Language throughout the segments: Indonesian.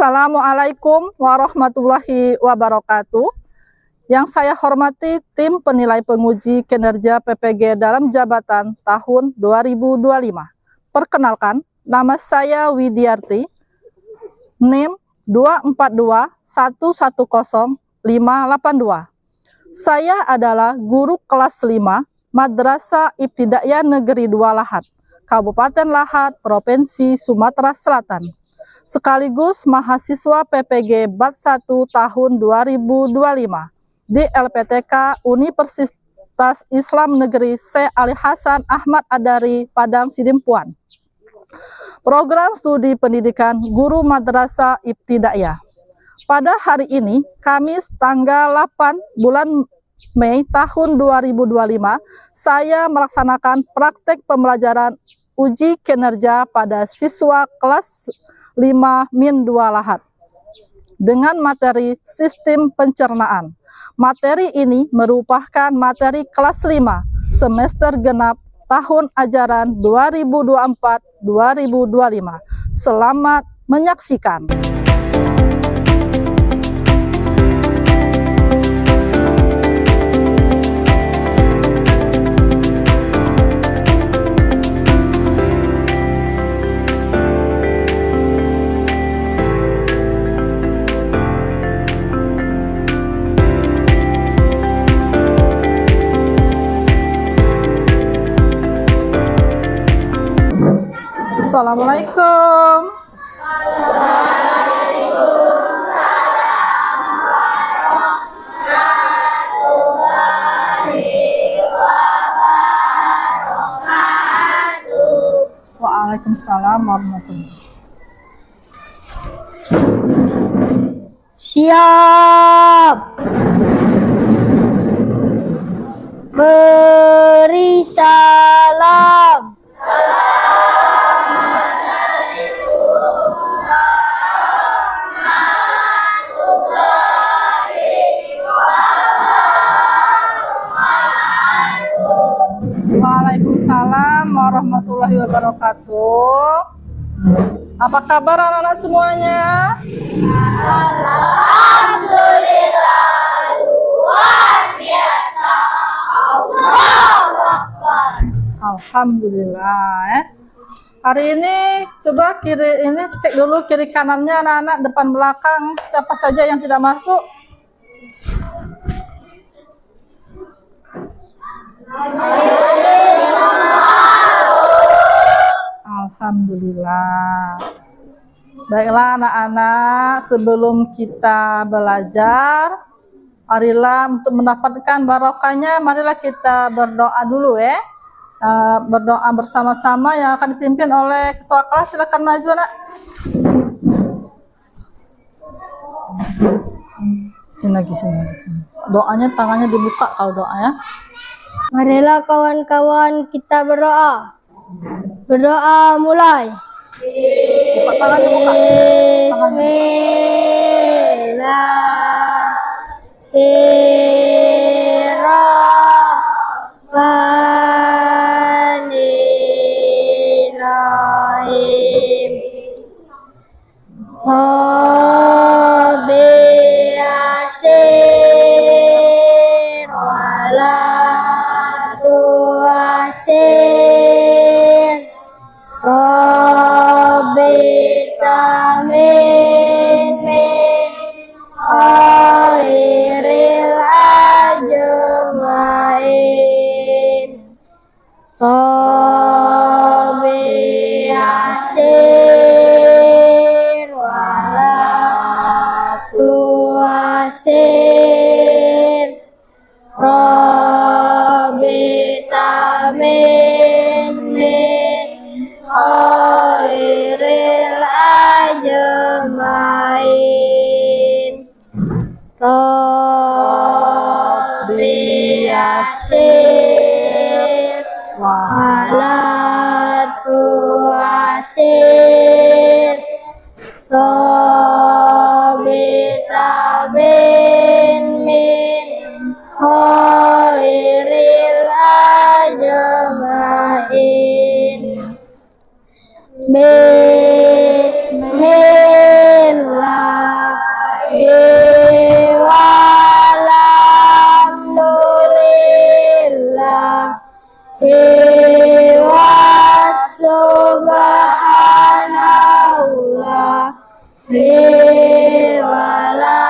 Assalamualaikum warahmatullahi wabarakatuh. Yang saya hormati tim penilai penguji kinerja PPG dalam jabatan tahun 2025. Perkenalkan, nama saya Widiarti, NIM 242110582. Saya adalah guru kelas 5 Madrasah Ibtidaiyah Negeri 2 Lahat, Kabupaten Lahat, Provinsi Sumatera Selatan, sekaligus mahasiswa PPG Bat 1 tahun 2025 di LPTK Universitas Islam Negeri Syekh Ali Hasan Ahmad Adari, Padang Sidimpuan. Program Studi Pendidikan Guru Madrasah Ibtidaiyah. Pada hari ini, Kamis tanggal 8 bulan Mei tahun 2025, saya melaksanakan praktek pembelajaran uji kinerja pada siswa kelas 5-2 Lahat dengan materi sistem pencernaan. Materi ini merupakan materi kelas 5 semester genap tahun ajaran 2024-2025. Selamat menyaksikan. Assalamualaikum. Waalaikumsalam warahmatullahi. Siap. Beri salam. Waalaikumsalam warahmatullahi wabarakatuh. Apa kabar anak-anak semuanya? Alhamdulillah, luar biasa. Allahu Akbar. Alhamdulillah. Hari ini coba cek dulu kiri kanannya anak-anak, depan belakang, siapa saja yang tidak masuk. Alhamdulillah. Baiklah anak-anak, sebelum kita belajar, marilah untuk mendapatkan barokahnya, marilah kita berdoa dulu ya. Berdoa bersama-sama yang akan dipimpin oleh ketua kelas. Silakan maju anak. Sini lagi. Doanya tangannya dibuka kalau doa ya. Marilah kawan-kawan kita berdoa. Berdoa mulai. Buka tangannya, buka. Bismillahirrahmanirrahim. Yasin wala tuasin. Rabbita min khairil ajmain. Rabbi yassir wala tuassir. Rabbita min khairil ajmain. Rabbi yassir wala tuassir. Rabbita min khairil ajmain. Bismillah. Walhamdulillah subhanallah wala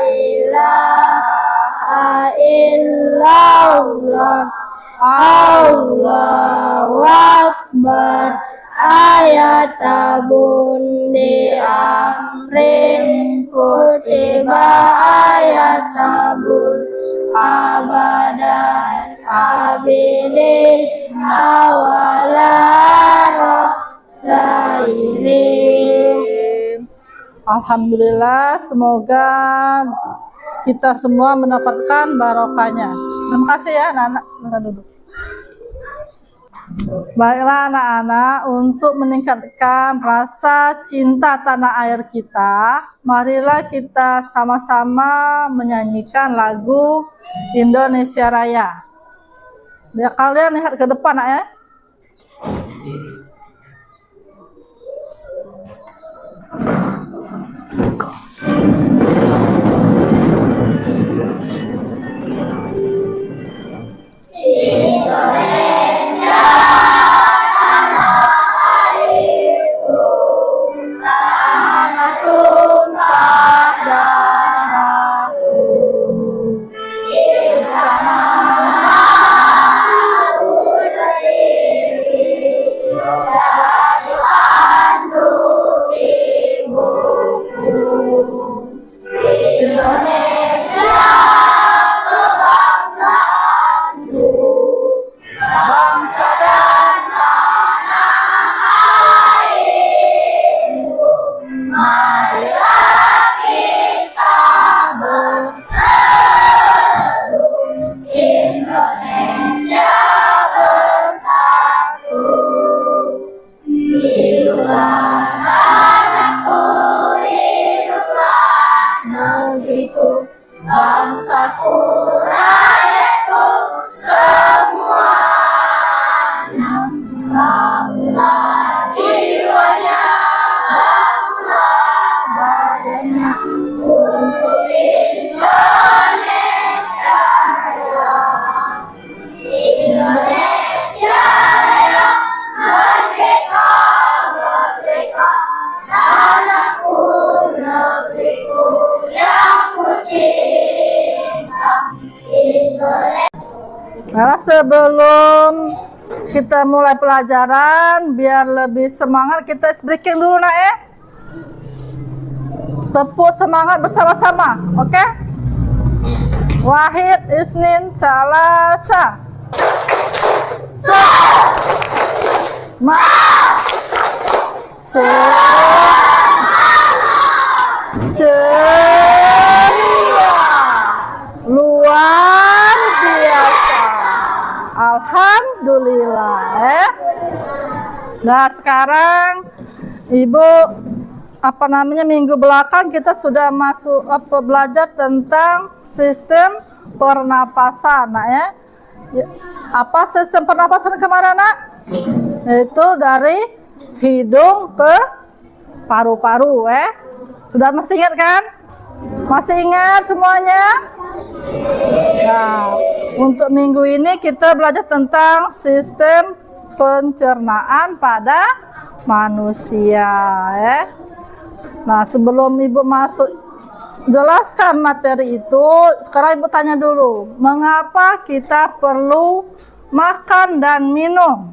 ilaha illallah Allahu Akbar ayat bundi amrin kutiba ayat tabun abadan abidin awala gairin. Alhamdulillah, semoga kita semua mendapatkan barokahnya. Terima kasih ya anak-anak, silakan duduk. Baiklah anak-anak, untuk meningkatkan rasa cinta tanah air kita, marilah kita sama-sama menyanyikan lagu Indonesia Raya. Biar kalian lihat ke depan ya. bangsaku, rakyatku semua. Banglah jiwanya, banglah badannya untuk Indonesia Raya. Indonesia Raya, merdeka, merdeka, tanahku, negeriku yang ku cinta. Indonesia. Nah, sebelum kita mulai pelajaran, biar lebih semangat, kita ice breaking dulu nak ya. Tepuk semangat bersama-sama, oke? Wahid, Isnin, Salasa. Ma. Ceria. Luar biasa. Alhamdulillah ya. Nah sekarang Ibu minggu belakang kita sudah masuk belajar tentang sistem pernapasan nak ya. Apa sistem pernapasan kemarin nak? Itu dari hidung ke paru-paru Sudah masih ingat kan? Masih ingat semuanya? Nah, untuk minggu ini kita belajar tentang sistem pencernaan pada manusia Nah, sebelum Ibu masuk jelaskan materi itu, sekarang Ibu tanya dulu, mengapa kita perlu makan dan minum?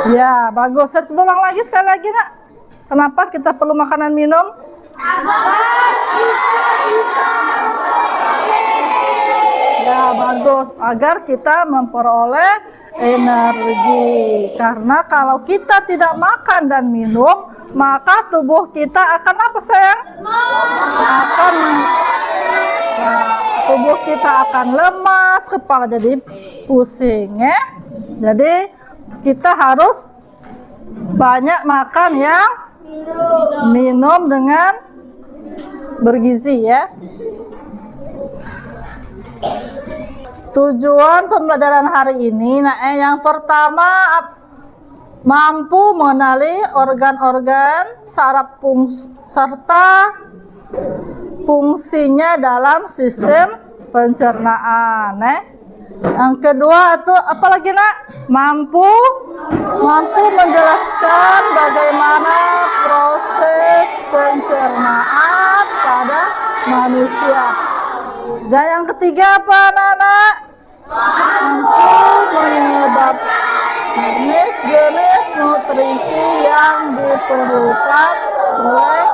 Ya, bagus. Saya coba ulang lagi sekali lagi, nak. Kenapa kita perlu makanan minum? Ya, bagus. Agar kita memperoleh energi. Karena kalau kita tidak makan dan minum, maka tubuh kita akan apa, sayang? Tubuh kita akan lemas, kepala jadi pusing, ya. Jadi kita harus banyak makan yang minum dengan bergizi, ya. Tujuan pembelajaran hari ini, yang pertama mampu mengenali organ-organ saraf serta fungsinya dalam sistem pencernaan. Yang kedua itu apa lagi nak? Mampu menjelaskan bagaimana proses pencernaan pada manusia. Dan yang ketiga apa anak-anak? Mampu menyebabkan jenis nutrisi yang diperlukan oleh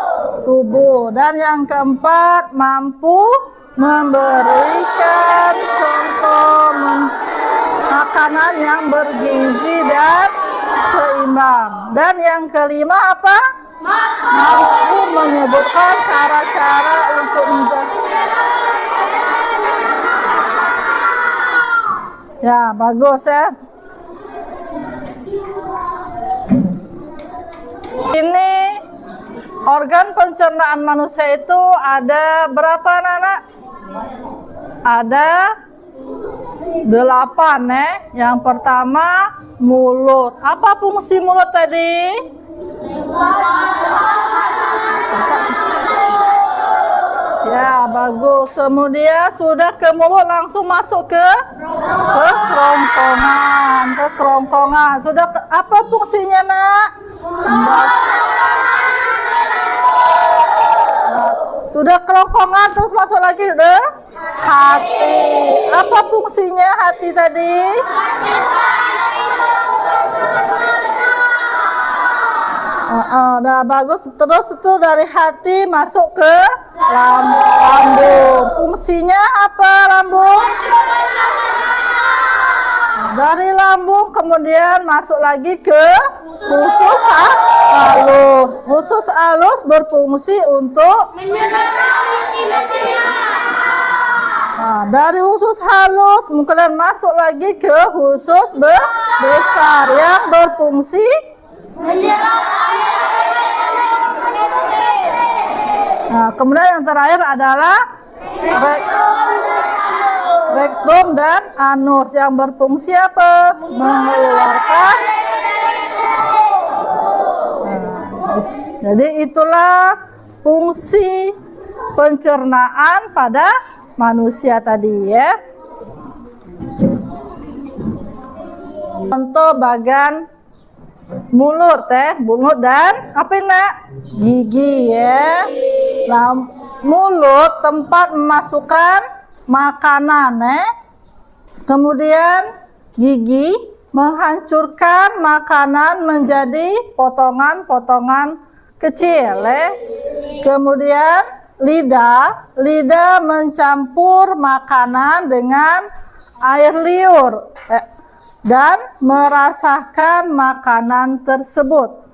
tubuh. Dan yang keempat, mampu memberikan contoh makanan yang bergizi dan seimbang. Dan yang kelima apa? Mampu menyebutkan cara-cara untuk menjaga. Ya, bagus ya. Ini organ pencernaan manusia itu ada berapa anak-anak? Ada 8 Yang pertama mulut. Apa fungsi mulut tadi? Ya, bagus. Kemudian sudah ke mulut langsung masuk ke kerongkongan. Sudah apa fungsinya nak? Sudah kerongkongan terus masuk lagi ke hati. Apa fungsinya hati tadi? Udah bagus. Terus itu dari hati masuk ke lambung. Fungsinya apa lambung? Dari lambung kemudian masuk lagi ke usus halus. Usus halus berfungsi untuk dari usus halus kemudian masuk lagi ke usus besar yang berfungsi kemudian yang terakhir adalah rektum dan anus yang berfungsi apa? Mengeluarkan. Jadi itulah fungsi pencernaan pada manusia tadi ya. Contoh bagian mulut mulut dan apa nak? Gigi ya. Nah, mulut tempat memasukkan makanan kemudian gigi menghancurkan makanan menjadi potongan-potongan kecil kemudian lidah mencampur makanan dengan air liur dan merasakan makanan tersebut.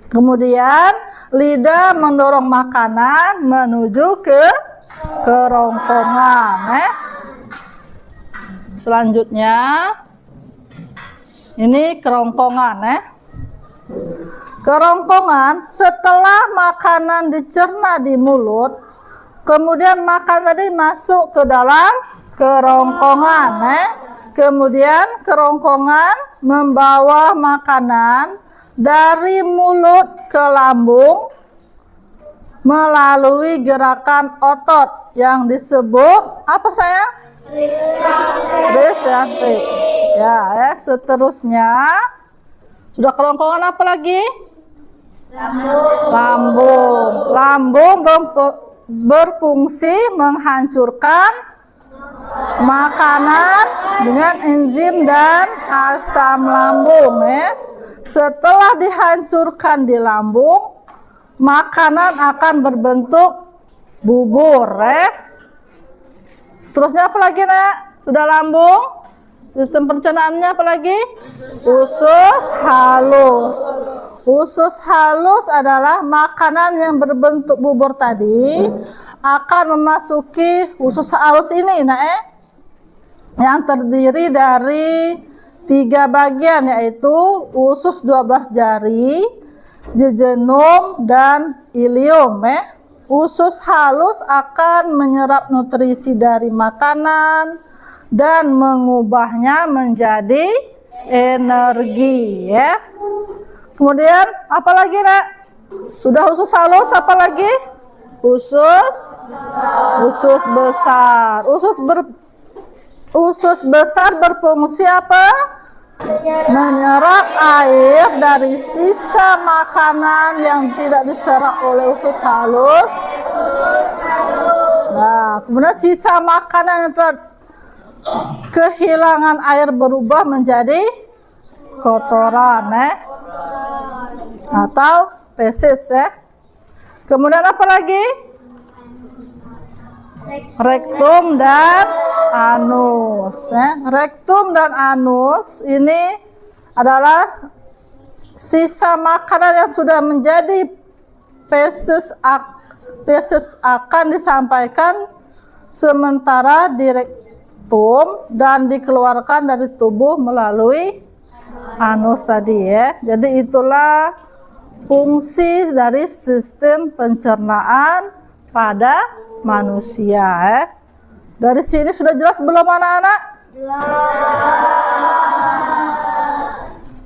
Kemudian lidah mendorong makanan menuju ke kerongkongan. Selanjutnya ini kerongkongan. Kerongkongan setelah makanan dicerna di mulut, kemudian makan tadi masuk ke dalam kerongkongan. Kemudian kerongkongan membawa makanan dari mulut ke lambung melalui gerakan otot yang disebut apa sayang? Peristaltik. Ya, seterusnya sudah kerongkongan apa lagi? Lambung berfungsi menghancurkan makanan dengan enzim dan asam lambung Setelah dihancurkan di lambung, makanan akan berbentuk bubur Seterusnya apa lagi nak? Sudah lambung, sistem pencernaannya apa lagi? Usus halus. Usus halus adalah makanan yang berbentuk bubur tadi akan memasuki usus halus ini yang terdiri dari 3 bagian, yaitu usus 12 jari, jejunum dan ilium Usus halus akan menyerap nutrisi dari makanan, dan mengubahnya menjadi energi ya. Kemudian apa lagi nak? Sudah usus halus, apa lagi? Usus besar. Usus besar berfungsi apa? Menyerap air dari sisa makanan yang tidak diserap oleh usus halus. Nah, kemudian sisa makanan yang telah kehilangan air berubah menjadi kotoran atau feses ya. Kemudian apa lagi? Rektum dan anus ya. Rektum dan anus ini adalah sisa makanan yang sudah menjadi feses akan disampaikan sementara di rektum dan dikeluarkan dari tubuh melalui anus tadi ya. Jadi itulah fungsi dari sistem pencernaan pada manusia ya. Dari sini sudah jelas belum anak-anak?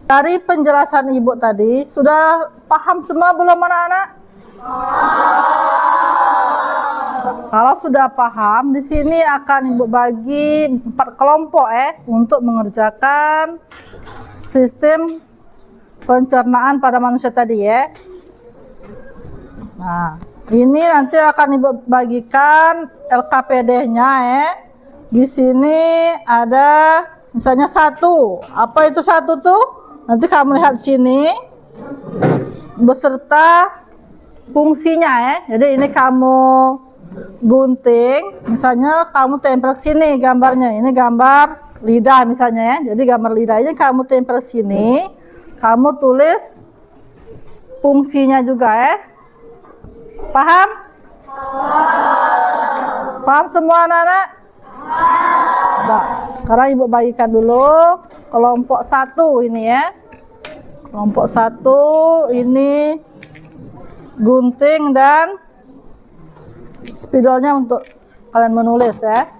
Dari penjelasan ibu tadi sudah paham semua belum anak-anak? Kalau sudah paham, di sini akan ibu bagi 4 kelompok untuk mengerjakan sistem pencernaan pada manusia tadi ya. Nah, ini nanti akan ibu bagikan LKPD-nya ya. Di sini ada misalnya 1. Apa itu 1 tuh? Nanti kamu lihat sini beserta fungsinya ya. Jadi ini kamu gunting, misalnya kamu tempel sini gambarnya. Ini gambar lidah misalnya ya. Jadi gambar lidahnya kamu tempel sini, kamu tulis fungsinya juga ya. Paham? Paham semua anak-anak? Nah, sekarang ibu bagikan dulu kelompok 1 ini ya. Kelompok 1 ini gunting dan spidolnya untuk kalian menulis ya.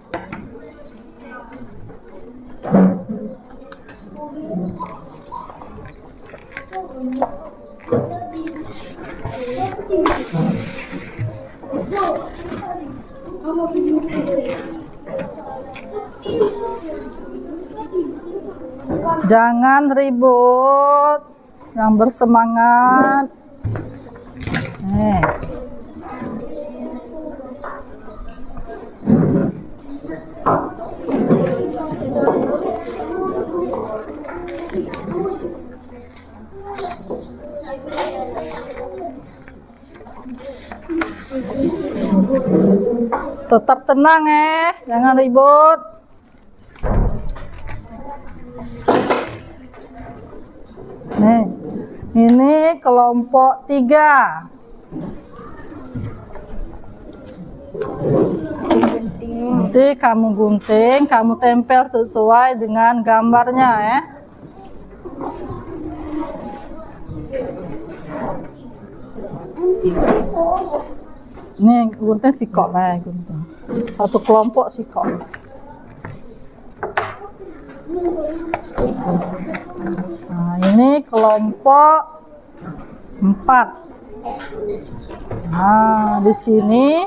Jangan ribut, yang bersemangat. Nih. Tetap tenang jangan ribut. Nih, ini kelompok 3. Nanti kamu gunting, kamu tempel sesuai dengan gambarnya ya. Nih gunting sikok gunting. 1 kelompok sikok. Nah, ini kelompok 4. Nah, di sini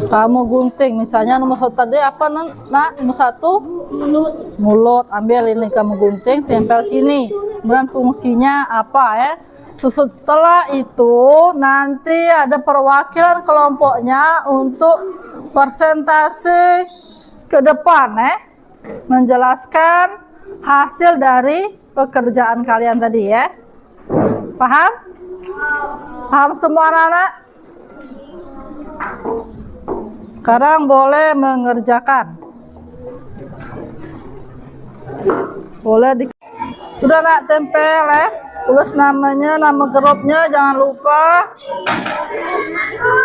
kamu gunting, misalnya nomor 1 tadi apa nak? Nomor 1 mulut. Ambil ini kamu gunting, tempel sini. Kemudian fungsinya apa ya? Setelah itu nanti ada perwakilan kelompoknya untuk persentase ke depan menjelaskan hasil dari pekerjaan kalian tadi ya. Paham? Paham semua anak-anak? Sekarang boleh mengerjakan. Boleh sudah nak tempel tulis namanya, nama grupnya jangan lupa.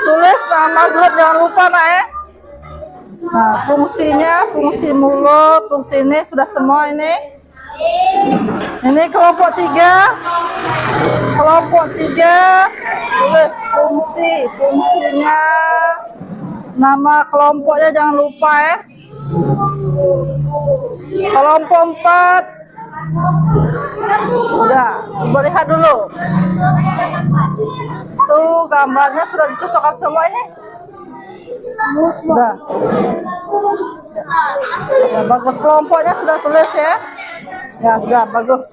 Tulis nama grup jangan lupa nak Nah, fungsinya, fungsi mulut, fungsi ini sudah semua ini. Ini kelompok 3. Kelompok 3 tulis fungsinya. Nama kelompoknya jangan lupa Kelompok 4. Udah, lihat dulu. Tuh gambarnya sudah dicocokkan semua ini. Sudah. Ya, bagus, kelompoknya sudah tulis ya. Ya sudah bagus.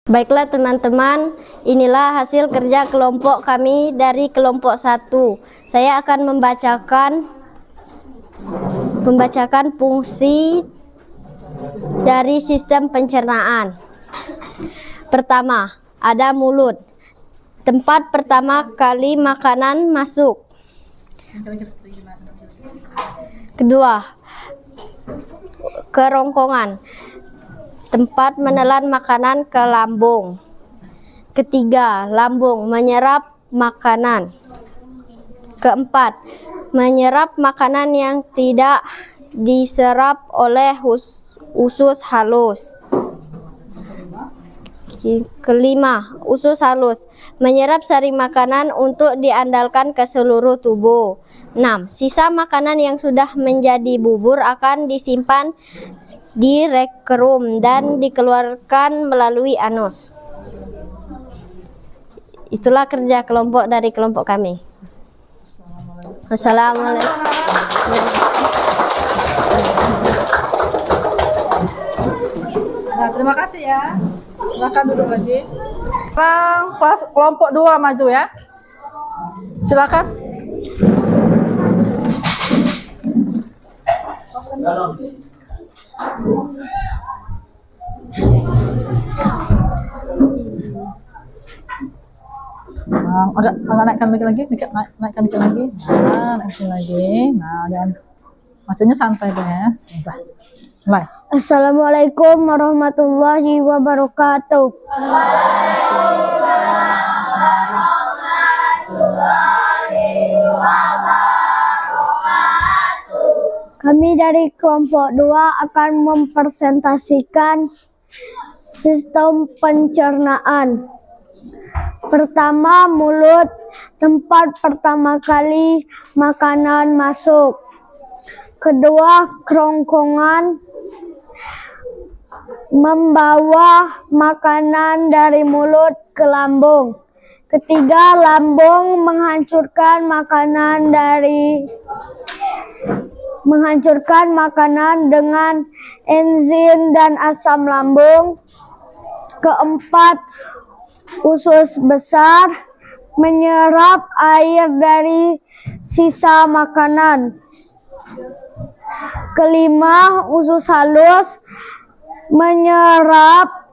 Baiklah teman-teman, inilah hasil kerja kelompok kami dari kelompok 1. Saya akan membacakan fungsi dari sistem pencernaan. Pertama, ada mulut. Tempat pertama kali makanan masuk. Kedua, kerongkongan. Tempat menelan makanan ke lambung. Ketiga, lambung menyerap makanan. Keempat, menyerap makanan yang tidak diserap oleh usus halus. Kelima, usus halus menyerap sari makanan untuk diandalkan ke seluruh tubuh. 6. Sisa makanan yang sudah menjadi bubur akan disimpan di rekrum dan dikeluarkan melalui anus. Itulah kerja kelompok dari kelompok kami. Wassalamualaikum. Nah, terima kasih ya. Silakan duduk lagi. Sekarang kelas kelompok 2 maju ya. Silakan. Agak naikkan dikit lagi, naikkan dikit lagi. Nah, naikkan lagi. Nah, jangan bacanya santai deh ya. Udah. Mulai. Assalamualaikum warahmatullahi wabarakatuh. Kami dari kelompok 2 akan mempresentasikan sistem pencernaan. Pertama, mulut, tempat pertama kali makanan masuk. Kedua, kerongkongan, membawa makanan dari mulut ke lambung. Ketiga, lambung menghancurkan makanan dengan enzim dan asam lambung. Keempat, usus besar menyerap air dari sisa makanan. Kelima, usus halus menyerap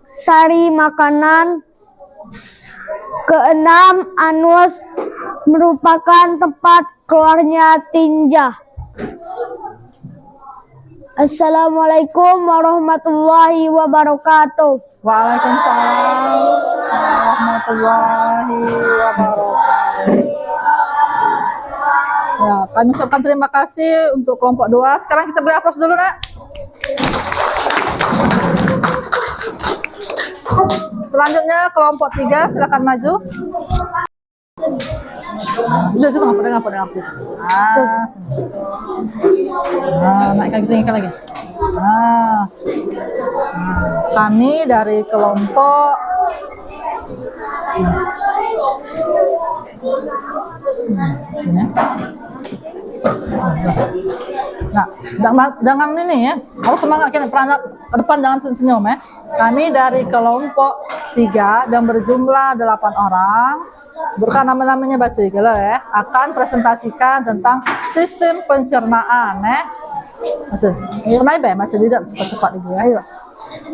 sari makanan. Keenam, anus merupakan tempat keluarnya tinja. Assalamualaikum warahmatullahi wabarakatuh. Waalaikumsalam warahmatullahi wabarakatuh. Ya, kami ucapkan terima kasih untuk kelompok 2. Sekarang kita beri aplaus dulu, Nak. Selanjutnya kelompok 3, silakan maju. Sudah, situ nggak pada aku. Naikkan lagi. Kami dari kelompok jangan ini ya, harus semangat ke depan, jangan senyum ya. Kami dari kelompok 3 dan berjumlah 8 orang, bukan nama-namanya baca ya, akan presentasikan tentang sistem pencernaan ya. Baca, senai be, baca tidak cepat-cepat ibu ya. Ayo.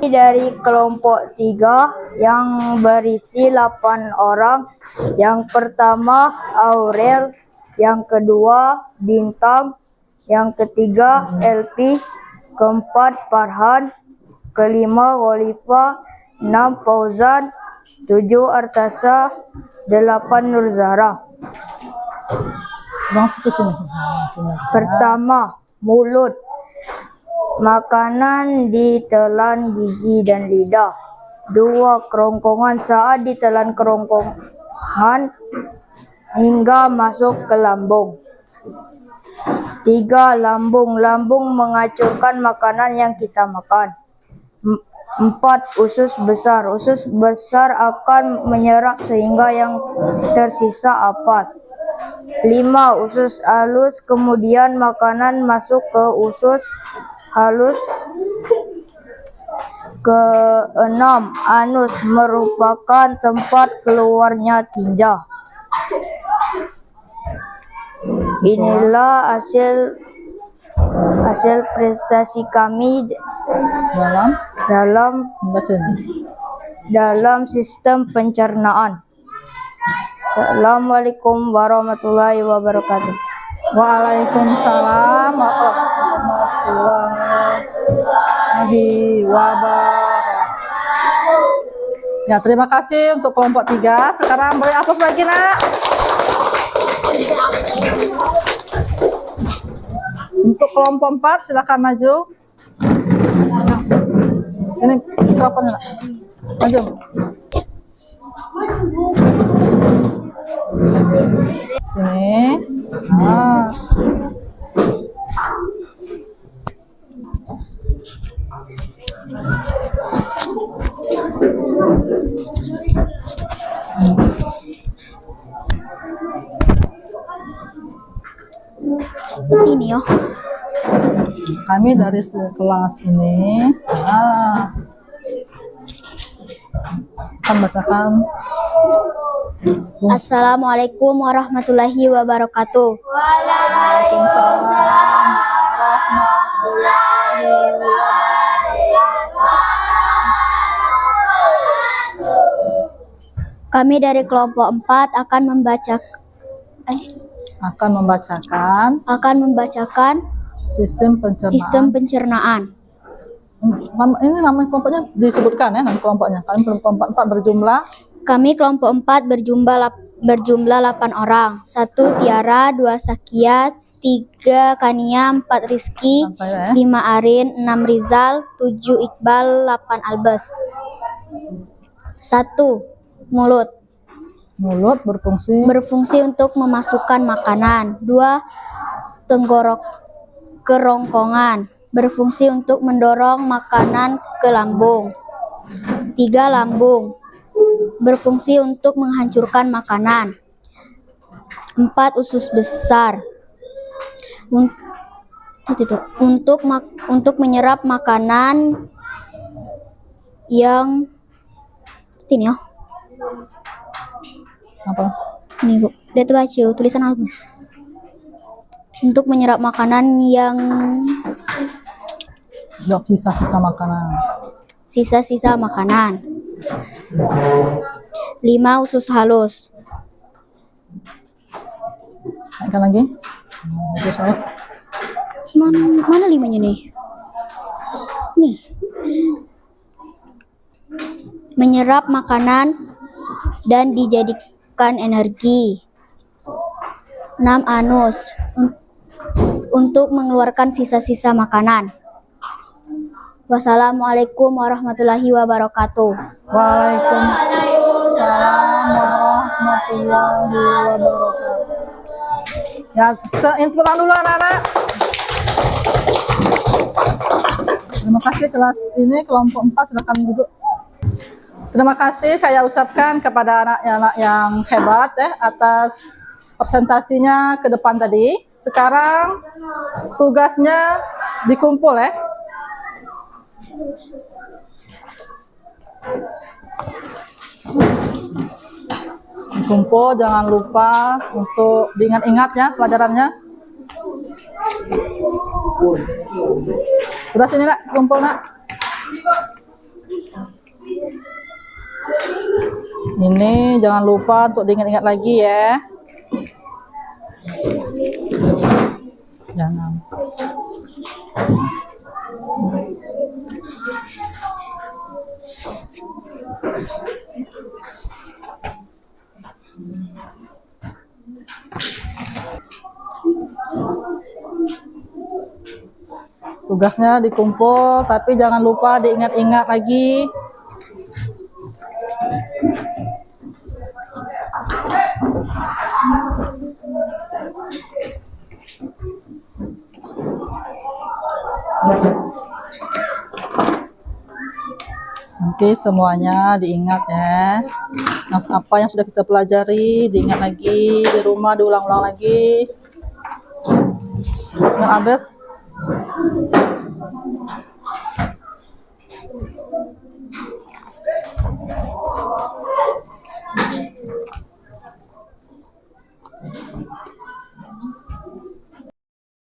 Dari kelompok 3 yang berisi 8 orang. Yang pertama Aurel, yang kedua Bintang, yang ketiga LP, keempat Farhan, kelima Walifa, 6 Fauzan, 7 Artasa, 8 Nurzara. Pertama, mulut. Makanan ditelan gigi dan lidah. 2. Kerongkongan. Saat ditelan hingga masuk ke lambung. 3. Lambung. Lambung menghancurkan makanan yang kita makan. 4. Usus besar. Usus besar akan menyerap sehingga yang tersisa ampas. 5. Usus halus. Kemudian makanan masuk ke usus halus. Ke-6. Anus merupakan tempat keluarnya tinja. Inilah hasil prestasi kami dalam membaca ini. dalam sistem pencernaan. Assalamualaikum warahmatullahi wabarakatuh. Waalaikumsalam warahmatullahi wabarakatuh. Ya, terima kasih untuk kelompok 3. Sekarang boleh hapus lagi, Nak. Untuk kelompok 4 silakan maju. Ini mikrofonnya, Nak. Maju. Sini. Nah. Ini yo. Kami dari kelas ini akan bacakan. Assalamualaikum warahmatullahi wabarakatuh. Waalaikumsalam warahmatullahi wabarakatuh. Kami dari kelompok 4 akan membacakan sistem pencernaan. Ini nama kelompoknya disebutkan ya, nama kelompoknya. Kami kelompok 4 berjumlah. Kami kelompok 4 berjumlah 8 orang. 1 Tiara, 2 Sakia, 3 Kania, 4 Rizky, 5 Arin, 6 Rizal, 7 Iqbal, 8 Albes. 1. Mulut. Mulut Berfungsi untuk memasukkan makanan. 2. Kerongkongan. Berfungsi untuk mendorong makanan ke lambung. 3. Lambung. Berfungsi untuk menghancurkan makanan. 4. Usus besar. Untuk menyerap makanan yang ini ya. apa? Nih Bu, dia tuh baca tulisan Albus. Untuk menyerap makanan yang sisa-sisa makanan. Sisa-sisa makanan. 5. Usus halus. Naikkan lagi. Usus halus. Mana 5-nya nih? Nih. Menyerap makanan dan dijadikan energi. 6. Anus. Untuk mengeluarkan sisa-sisa makanan. Wassalamualaikum warahmatullahi wabarakatuh. Waalaikumsalam warahmatullahi wabarakatuh. Ya, tepuk tangan dulu anak-anak. Terima kasih kelas ini, kelompok 4 silakan duduk. Terima kasih saya ucapkan kepada anak-anak yang hebat atas presentasinya ke depan tadi. Sekarang tugasnya dikumpul Dikumpul, jangan lupa untuk diingat-ingat ya pelajarannya. Sudah sini Nak, kumpul Nak. Ini jangan lupa untuk diingat-ingat lagi ya. Jangan. Tugasnya dikumpul, tapi jangan lupa diingat-ingat lagi. Oke, semuanya diingat ya. Apa yang sudah kita pelajari, diingat lagi di rumah, diulang-ulang lagi. Dan Abes,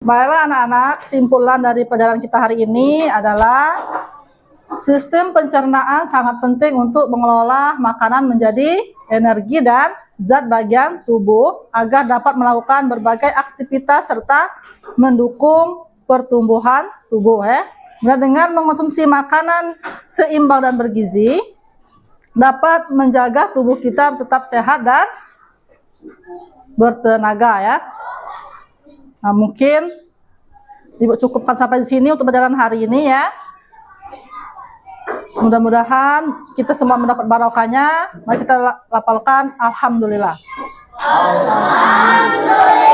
baiklah anak-anak, kesimpulan dari pelajaran kita hari ini adalah sistem pencernaan sangat penting untuk mengelola makanan menjadi energi dan zat bagian tubuh agar dapat melakukan berbagai aktivitas serta mendukung pertumbuhan tubuh ya. Dan dengan mengonsumsi makanan seimbang dan bergizi dapat menjaga tubuh kita tetap sehat dan bertenaga ya. Nah, mungkin Ibu cukupkan sampai di sini untuk pelajaran hari ini ya. Mudah-mudahan kita semua mendapat barokahnya. Mari kita lafalkan alhamdulillah. Alhamdulillah.